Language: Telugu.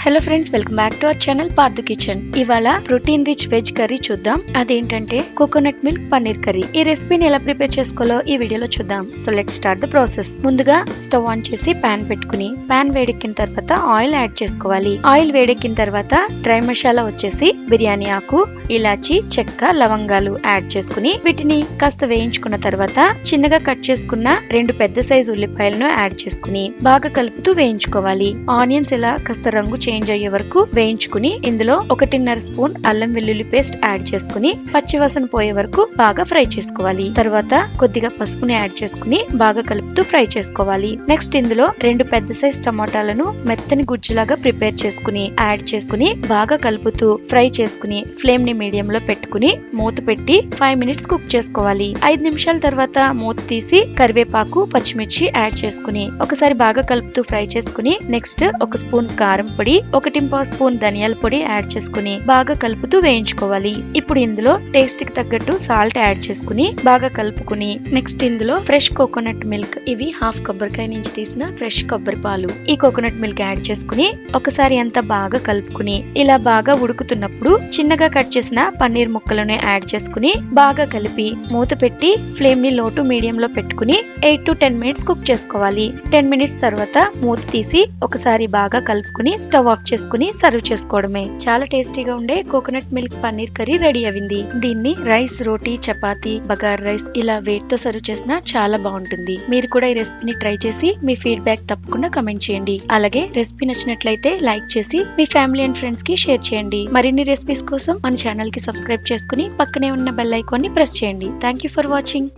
Hello friends, welcome back to our channel Partha kitchen. ఇవాళ ప్రోటీన్ రిచ్ వెజ్ కర్రీ చూద్దాం. అదేంటంటే కోకోనట్ మిల్క్ పన్నీర్ కర్రీ. ఈ రెసిపీని ఎలా ప్రిపేర్ చేసుకోవాలో ఈ వీడియోలో చూద్దాం. So let's start the process. ముందుగా స్టవ్ ఆన్ చేసి పాన్ పెట్టుకుని పాన్ వేడెక్కిన తర్వాత ఆయిల్ యాడ్ చేసుకోవాలి. ఆయిల్ వేడెక్కిన తర్వాత డ్రై మసాలా వచ్చేసి బిర్యానీ ఆకు, ఇలాచి, చెక్క, లవంగాలు యాడ్ చేసుకుని వీటిని కాస్త వేయించుకున్న తర్వాత చిన్నగా కట్ చేసుకున్న 2 పెద్ద సైజు ఉల్లిపాయలను యాడ్ చేసుకుని బాగా కలుపుతూ వేయించుకోవాలి. ఆనియన్స్ ఇలా కాస్త రంగు చేంజ్ అయ్యే వరకు వేయించుకుని ఇందులో 1.5 స్పూన్ అల్లం వెల్లుల్లి పేస్ట్ యాడ్ చేసుకుని పచ్చివాసన పోయే వరకు బాగా ఫ్రై చేసుకోవాలి. తర్వాత కొద్దిగా పసుపుని యాడ్ చేసుకుని బాగా కలుపుతూ ఫ్రై చేసుకోవాలి. నెక్స్ట్ ఇందులో 2 పెద్ద సైజ్ టమాటాలను మెత్తని గుజ్జులాగా ప్రిపేర్ చేసుకుని యాడ్ చేసుకుని బాగా కలుపుతూ ఫ్రై చేసుకుని ఫ్లేమ్ ని మీడియం లో పెట్టుకుని మూత పెట్టి 5 మినిట్స్ కుక్ చేసుకోవాలి. 5 నిమిషాల తర్వాత మూత తీసి కరివేపాకు, పచ్చిమిర్చి యాడ్ చేసుకుని ఒకసారి బాగా కలుపుతూ ఫ్రై చేసుకుని నెక్స్ట్ 1 స్పూన్ కారం పొడి, 1.5 స్పూన్ ధనియాల పొడి యాడ్ చేసుకుని బాగా కలుపుతూ వేయించుకోవాలి. ఇప్పుడు ఇందులో టేస్ట్ కి తగ్గట్టు సాల్ట్ యాడ్ చేసుకుని బాగా కలుపుకుని నెక్స్ట్ ఇందులో ఫ్రెష్ కోకోనట్ మిల్క్, ఇవి హాఫ్ కొబ్బరికాయ నుంచి తీసిన ఫ్రెష్ కొబ్బరి పాలు, ఈ కోకోనట్ మిల్క్ యాడ్ చేసుకుని ఒకసారి అంతా బాగా కలుపుకుని ఇలా బాగా ఉడుకుతున్నప్పుడు చిన్నగా కట్ చేసిన పన్నీర్ ముక్కలను యాడ్ చేసుకుని బాగా కలిపి మూత పెట్టి ఫ్లేమ్ ని లో టు మీడియం లో పెట్టుకుని 8 to 10 మినిట్స్ కుక్ చేసుకోవాలి. 10 మినిట్స్ తర్వాత మూత తీసి ఒకసారి బాగా కలుపుకుని స్టవ్ ఆఫ్ చేసుకుని సర్వ్ చేసుకోవడమే. చాలా టేస్టీగా ఉండే coconut milk paneer curry ready అయింది. దీన్ని రైస్, రోటీ, చపాతీ, బగార్ రైస్ ఇలా వేటితో సర్వ్ చేసినా చాలా బాగుంటుంది. మీరు కూడా ఈ రెసిపీని ట్రై చేసి మీ ఫీడ్బ్యాక్ తప్పకుండా కమెంట్ చేయండి. అలాగే రెసిపీ నచ్చినట్లయితే లైక్ చేసి మీ ఫ్యామిలీ అండ్ ఫ్రెండ్స్ కి షేర్ చేయండి. మరిన్ని రెసిపీస్ కోసం మన ఛానల్ కి సబ్స్క్రైబ్ చేసుకుని పక్కనే ఉన్న బెల్ ఐకాన్ ని ప్రెస్ చేయండి. Thank you for watching.